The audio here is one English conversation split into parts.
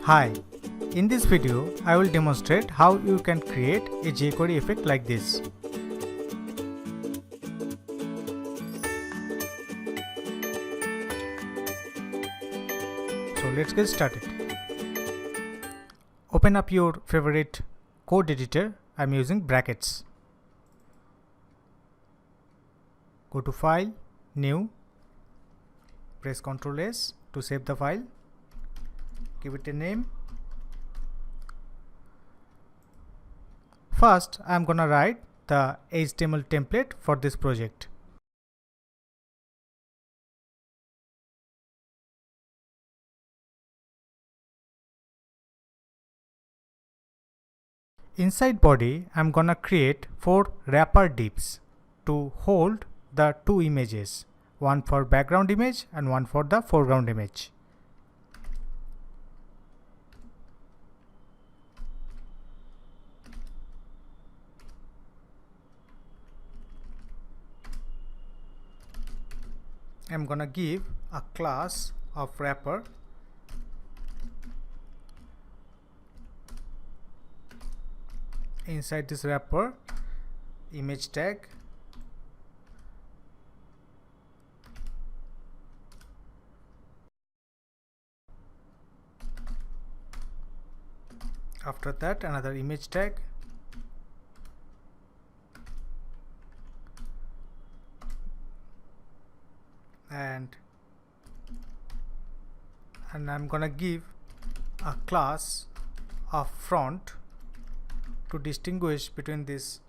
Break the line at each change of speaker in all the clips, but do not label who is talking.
Hi, in this video I will demonstrate how you can create a jQuery effect like this. So let's get started. Open up your favorite code editor. I'm using brackets. Go to File, New, press Ctrl S to save the file. Give it a name. First, I'm gonna write the HTML template for this project. Inside body, I'm gonna create 4 wrapper divs to hold the 2 images, one for background image and one for the foreground image. I'm gonna give a class of wrapper inside this wrapper image tag, after that another image tag, and I'm gonna give a class of front to distinguish between these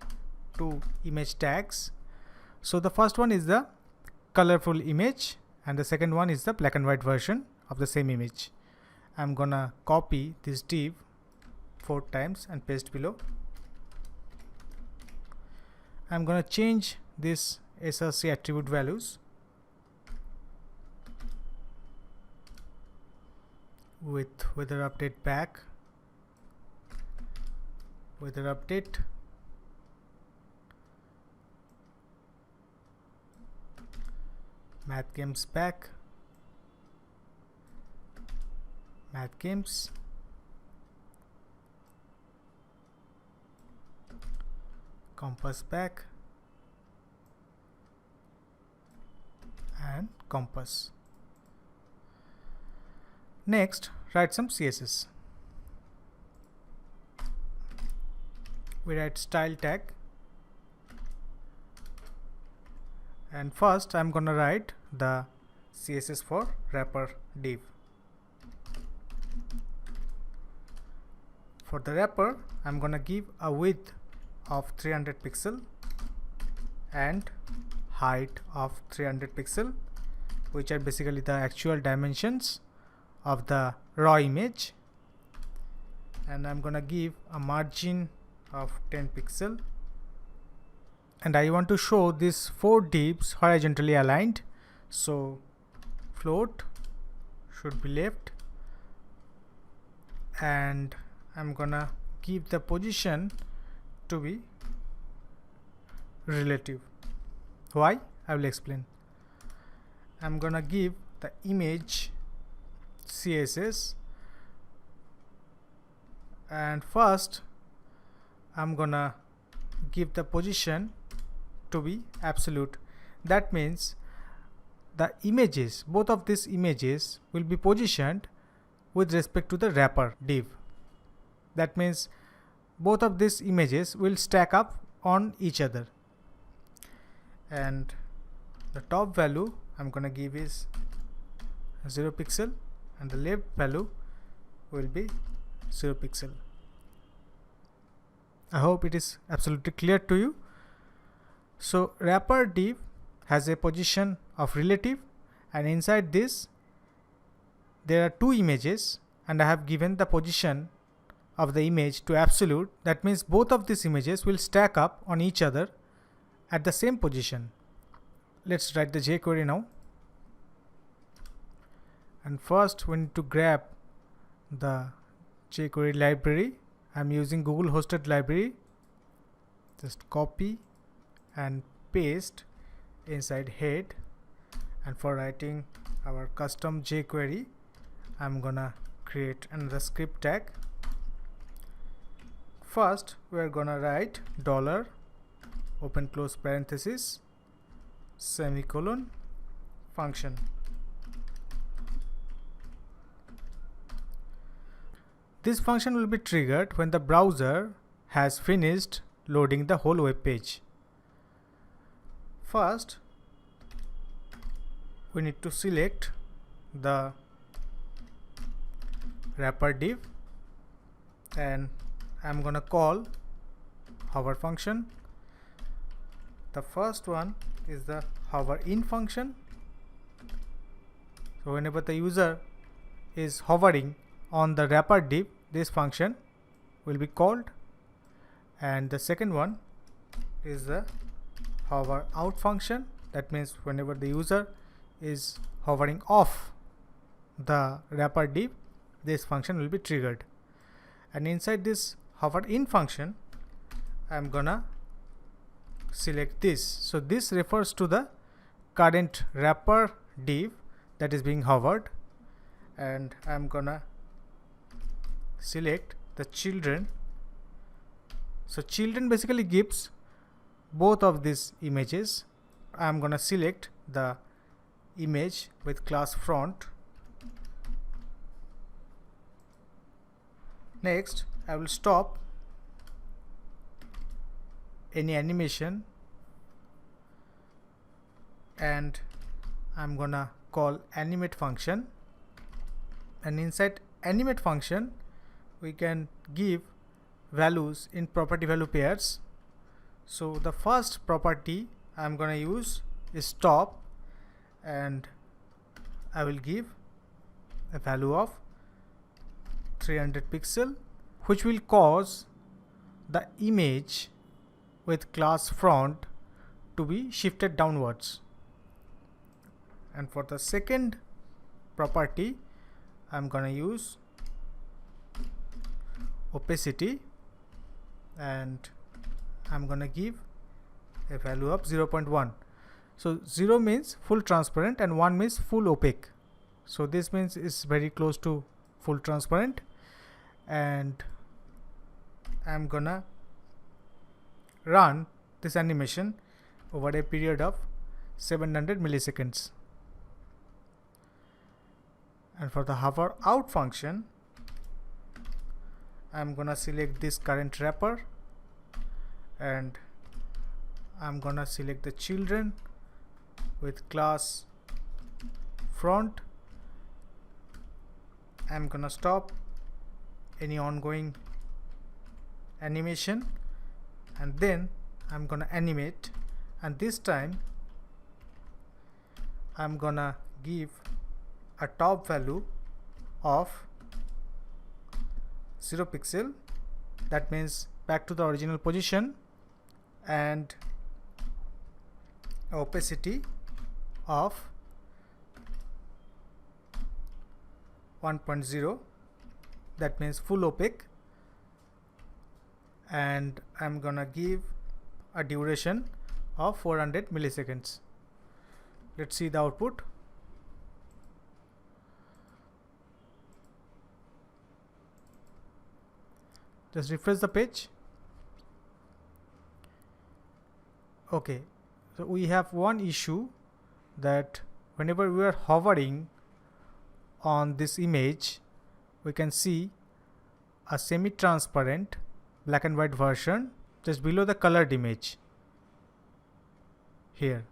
2 image tags. So the first one is the colorful image and the second one is the black and white version of the same image. I'm gonna copy this div 4 times and paste below. I'm gonna change this src attribute values with weather update back, weather update, math games back, math games, compass back, and compass. Next, write some CSS. We write style tag, and first I'm gonna write the CSS for wrapper div. For the wrapper, I'm gonna give a width of 300 pixel and height of 300 pixel, which are basically the actual dimensions of the raw image, and I'm gonna give a margin of 10 pixel, and I want to show these 4 divs horizontally aligned, so float should be left, and I'm gonna give the position to be relative. Why? I will explain. I'm gonna give the image CSS, and first I'm gonna give the position to be absolute. That means the images, both of these images will be positioned with respect to the wrapper div. That means both of these images will stack up on each other, and the top value I'm gonna give is 0 pixel and the left value will be 0 pixel. I hope it is absolutely clear to you. So wrapper div has a position of relative, and inside this there are 2 images, and I have given the position of the image to absolute. That means both of these images will stack up on each other at the same position. Let's write the jQuery now. And first we need to grab the jQuery library. I'm using Google hosted library. Just copy and paste inside head, and for writing our custom jQuery I'm gonna create another script tag. First we are gonna write dollar open close parenthesis semicolon function. This function will be triggered when the browser has finished loading the whole web page. First, we need to select the wrapper div, and I'm gonna call hover function. The first one is the hover in function. So whenever the user is hovering on the wrapper div, this function will be called. And the second one is the hover out function. That means whenever the user is hovering off the wrapper div, this function will be triggered. And inside this hover in function, I'm gonna select this. So this refers to the current wrapper div that is being hovered, and I'm gonna select the children. So children basically gives both of these images. I'm gonna select the image with class front. Next, I will stop any animation, and I'm gonna call animate function. And inside animate function, we can give values in property value pairs. So the first property I'm gonna use is stop, and I will give a value of 300 pixel, which will cause the image with class front to be shifted downwards. And for the second property, I'm gonna use opacity, and I'm gonna give a value of 0.1. So 0 means full transparent and 1 means full opaque. So this means it's very close to full transparent, and I'm gonna run this animation over a period of 700 milliseconds. And for the hover out function, I'm gonna select this current wrapper, and I'm gonna select the children with class front. I'm gonna stop any ongoing animation, and then I'm gonna animate, and this time I'm gonna give a top value of 0 pixel, that means back to the original position, and opacity of 1.0, that means full opaque, and I'm gonna give a duration of 400 milliseconds. Let's see the output. Just refresh the page. Okay, so we have one issue, that whenever we are hovering on this image, we can see a semi-transparent black and white version just below the colored image here.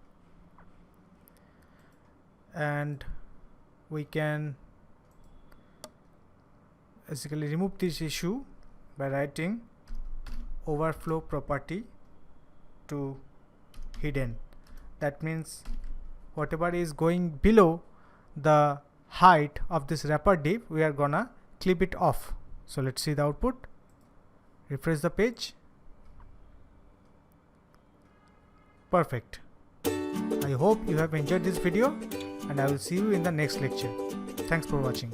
And we can basically remove this issue by writing overflow property to hidden. That means whatever is going below the height of this wrapper div, we are gonna clip it off. So let's see the output. Refresh the page. Perfect. I hope you have enjoyed this video, and I will see you in the next lecture. Thanks for watching.